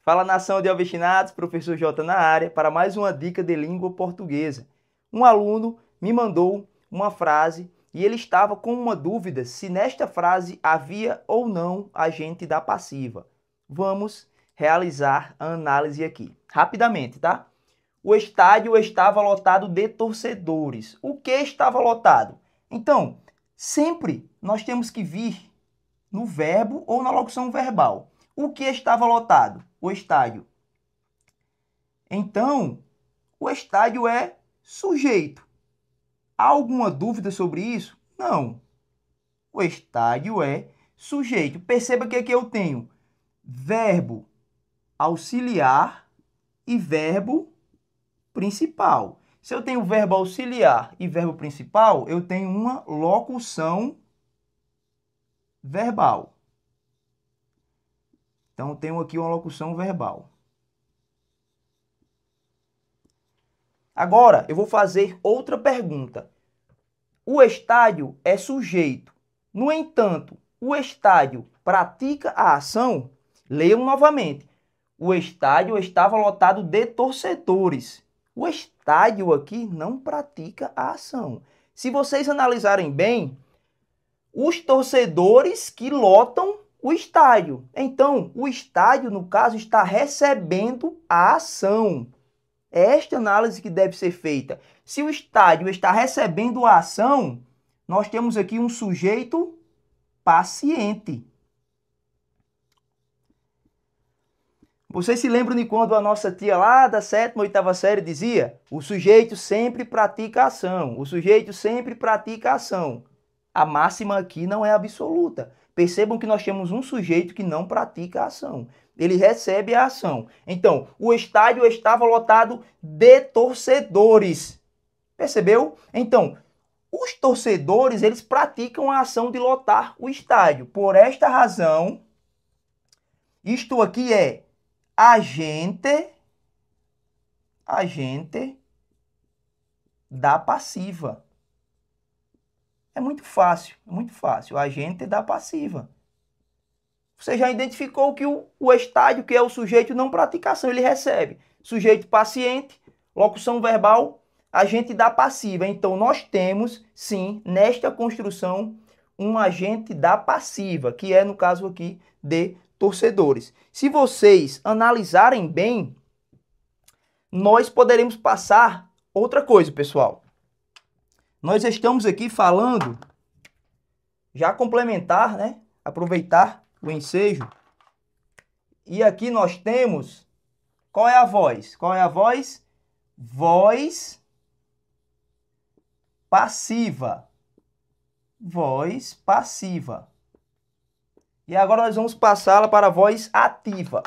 Fala nação de obstinados, professor J na área, para mais uma dica de língua portuguesa. Um aluno me mandou uma frase e ele estava com uma dúvida se nesta frase havia ou não agente da passiva. Vamos realizar a análise aqui, rapidamente, tá? O estádio estava lotado de torcedores. O que estava lotado? Então, sempre nós temos que vir no verbo ou na locução verbal. O que estava lotado? O estádio. Então, o estádio é sujeito. Há alguma dúvida sobre isso? Não. O estádio é sujeito. Perceba que aqui eu tenho verbo auxiliar e verbo principal. Se eu tenho verbo auxiliar e verbo principal, eu tenho uma locução verbal. Então, eu tenho aqui uma locução verbal. Agora, eu vou fazer outra pergunta. O estádio é sujeito. No entanto, o estádio pratica a ação? Leiam novamente. O estádio estava lotado de torcedores. O estádio aqui não pratica a ação. Se vocês analisarem bem, os torcedores que lotam o estádio. Então, o estádio, no caso, está recebendo a ação. É esta análise que deve ser feita. Se o estádio está recebendo a ação, nós temos aqui um sujeito paciente. Vocês se lembram de quando a nossa tia lá da 7ª, 8ª série dizia: o sujeito sempre pratica a ação, o sujeito sempre pratica a ação. A máxima aqui não é absoluta. Percebam que nós temos um sujeito que não pratica a ação. Ele recebe a ação. Então, o estádio estava lotado de torcedores. Percebeu? Então, os torcedores, eles praticam a ação de lotar o estádio. Por esta razão, isto aqui é agente da passiva. É muito fácil, é muito fácil. O agente da passiva. Você já identificou que o estádio, que é o sujeito, não pratica ação, ele recebe. Sujeito paciente, locução verbal, agente da passiva. Então, nós temos, sim, nesta construção, um agente da passiva, que é, no caso aqui, de torcedores. Se vocês analisarem bem, nós poderemos passar outra coisa, pessoal. Nós estamos aqui falando, já complementar, né? Aproveitar o ensejo. E aqui nós temos, qual é a voz? Qual é a voz? Voz passiva. Voz passiva. E agora nós vamos passá-la para a voz ativa.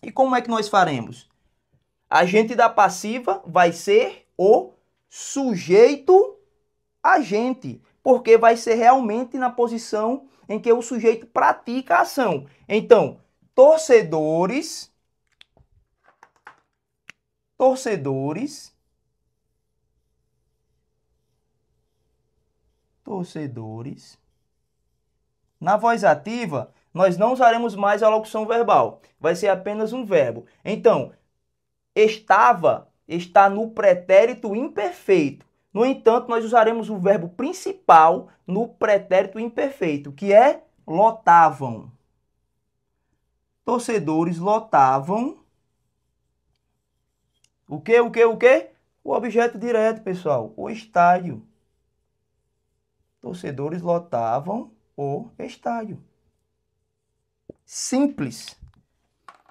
E como é que nós faremos? Agente da passiva vai ser o sujeito agente, porque vai ser realmente na posição em que o sujeito pratica a ação. Então, torcedores, na voz ativa, nós não usaremos mais a locução verbal, vai ser apenas um verbo. Então, estava está no pretérito imperfeito. No entanto, nós usaremos o verbo principal no pretérito imperfeito, que é lotavam. Torcedores lotavam. O quê? O objeto direto, pessoal. O estádio. Torcedores lotavam o estádio. Simples.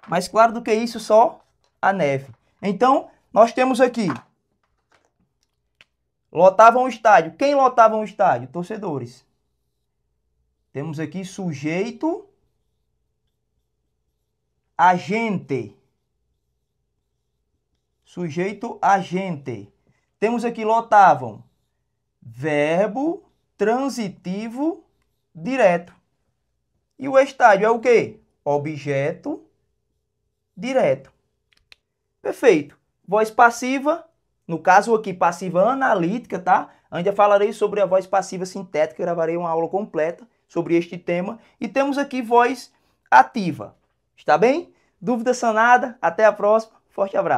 Mais claro do que isso, só a neve. Então, nós temos aqui. Lotavam o estádio. Quem lotava o estádio? Torcedores. Temos aqui sujeito, agente. Sujeito, agente. Temos aqui lotavam. Verbo transitivo direto. E o estádio é o quê? Objeto direto. Perfeito. Voz passiva. No caso aqui, passiva analítica, tá? Ainda falarei sobre a voz passiva sintética, gravarei uma aula completa sobre este tema. E temos aqui voz ativa, está bem? Dúvida sanada, até a próxima, forte abraço.